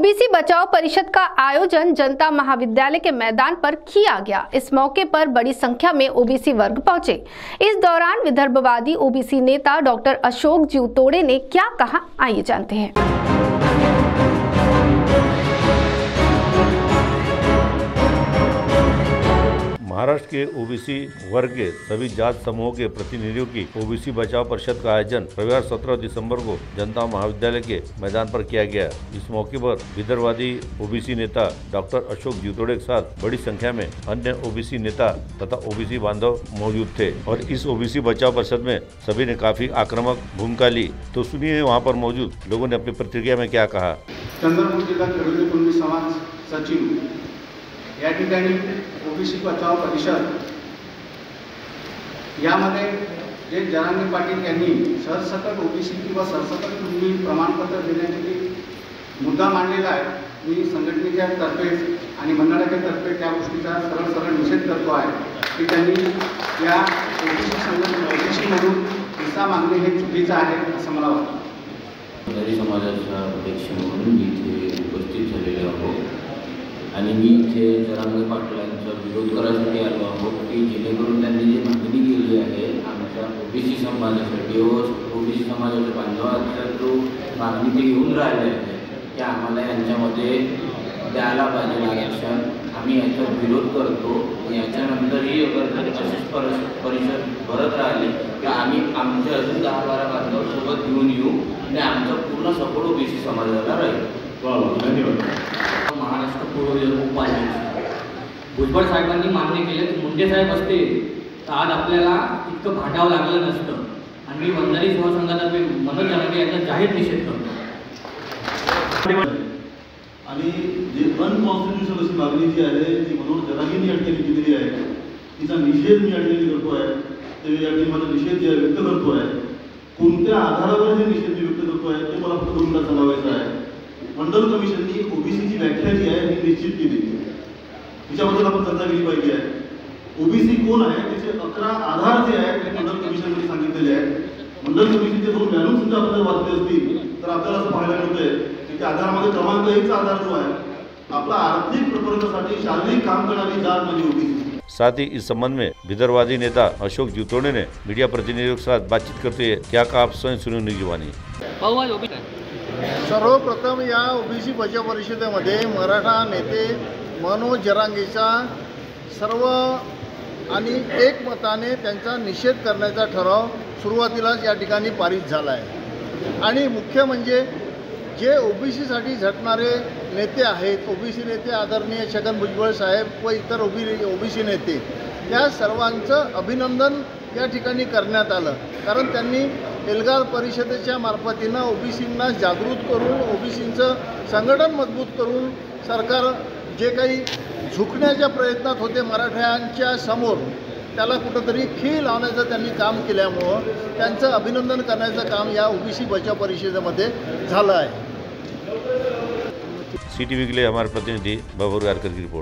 OBC बचाओ परिषद का आयोजन जनता महाविद्यालय के मैदान पर किया गया। इस मौके पर बड़ी संख्या में ओबीसी वर्ग पहुंचे। इस दौरान विदर्भवादी ओबीसी नेता डॉक्टर अशोक जीवतोड़े ने क्या कहा, आइए जानते हैं। महाराष्ट्र के ओबीसी वर्ग के सभी जात समूहों के प्रतिनिधियों की ओबीसी बचाओ परिषद का आयोजन रविवार 17 दिसंबर को जनता महाविद्यालय के मैदान पर किया गया। इस मौके पर विदर्भवादी ओबीसी नेता डॉक्टर अशोक जीवतोड़े के साथ बड़ी संख्या में अन्य ओबीसी नेता तथा ओबीसी बांधव मौजूद थे और इस ओबीसी बचाओ परिषद में सभी ने काफी आक्रामक भूमिका ली। तो सुनिए वहाँ पर मौजूद लोगों ने अपनी प्रतिक्रिया में क्या कहा। चंद्रपूर जिल्हा खेडोली कुणबी समाज सचिव या ठिकाणी ओबीसी बचाव परिषद यामध्ये जे जरांगे पाटील यांनी सरसकट ओबीसी किंवा सरसकट कुणबी प्रमाणपत्र देण्याची मुद्दा मांडलेला आहे। मी संघटनेच्या तर्फे आणि मंडळाच्या तर्फे त्या गोष्टीचा सरळ निषेध करतो आहे की त्यांनी या ओबीसीमधून हिस्सा मागणे हे चुकीचं आहे असं मला वाटतं। दलित समाजाचा अध्यक्ष म्हणून इथे उपस्थित झालेले आहोत आणि मी इथे जरांगे पाटलांचा विरोध करायसाठी आलो आहोत की जेणेकरून त्यांनी जी मागणी केली आहे आमच्या ओबीसी समाजासाठी ओबीसी समाजाच्या बांधवांचा जो मागणी ते घेऊन राहिले आहे ते आम्हाला यांच्यामध्ये द्यायला पाहिजे आरक्षण। आम्ही याचा विरोध करतो। याच्यानंतरही अगर अशीच परिषद भरत राहिली तर आम्ही आमच्या अजून 10-12 बांधवांसोबत घेऊन येऊ आणि आमचा पूर्ण सपोर्ट ओबीसी समाजाला राहील। धन्यवाद। महाराष्ट्र पूर्व विदर्भ उपाध्यक्ष भुजबळ साहेबांनी मान्य केले तर मुंडे साहेब असते तर आज आपल्याला इतकं भांडावं लागलं नसतं आणि मी वंजारी सेवा संघातर्फे मनोज जरांगे यांचा जाहीर निषेध करतो। आणि जे अनकॉन्स्टिट्युशनल अशी मागणी जी आहे ती मनोज जरांगेंनी या ठिकाणी केलेली आहे तिचा निषेध मी या ठिकाणी करतो आहे। ते या ठिकाणी माझा निषेध व्यक्त करतो आहे। कोणत्या आधारावर हे निषेध व्यक्त करतो आहे ते मला फक्त तुम्हाला सांगायचं आहे। मंडल कमिशननी ओबीसीची व्याख्या जी आहे ही निश्चित केली आहे, तिच्याबद्दल आपण चर्चा केली पाहिजे आहे। ओबीसी कोण आहे त्याचे 11 आधार जे आहेत ते मंडल कमिशनने सांगितलेले आहेत। मंडल कमिशनचे 2 व्हॅल्यू सुद्धा आपण वाचले असतील तर आपल्याला असं पाहायला मिळतंय की त्या आधारामध्ये क्रमांक 1चा आधार जो आहे आपला आर्थिक प्रकरणासाठी शारीरिक काम करणारी जात म्हणजे ओबीसी। साथ ही इस संबंध में विदर्भवादी नेता अशोक जीवतोड़े ने मीडिया प्रतिनिधियों के साथ बातचीत करते हुए क्या कहा, आप स्वयं सुनिए उनकी जुबानी। सर्वप्रथम या ओबीसी बचाव परिषदेमध्ये मराठा नेते मनोज जरांगेचा सर्व आणि एकमताने त्यांचा निषेध करण्याचा ठराव सुरुवातीलाच या ठिकाणी पारित झाला आहे। आणि मुख्य म्हणजे जे ओबीसीसाठी झटणारे नेते आहेत, ओबीसी नेते आदरणीय छगन भुजबळ साहेब व इतर ओबीसी नेते या सर्वांचं अभिनंदन या ठिकाणी करण्यात आलं। कारण त्यांनी एल्गार परिषदेच्या मार्फतीनं ओबीसींना जागृत करून ओबीसींचं संघटन मजबूत करून सरकार जे काही झुकण्याच्या प्रयत्नात होते मराठ्यांच्या समोर त्याला कुठंतरी खीळ लावण्याचं त्यांनी काम केल्यामुळं त्यांचं अभिनंदन करण्याचं काम या ओबीसी बचाव परिषदेमध्ये झालं आहे। CTV के लिए हमारे प्रतिनिधि बाबू गारकर की रिपोर्ट।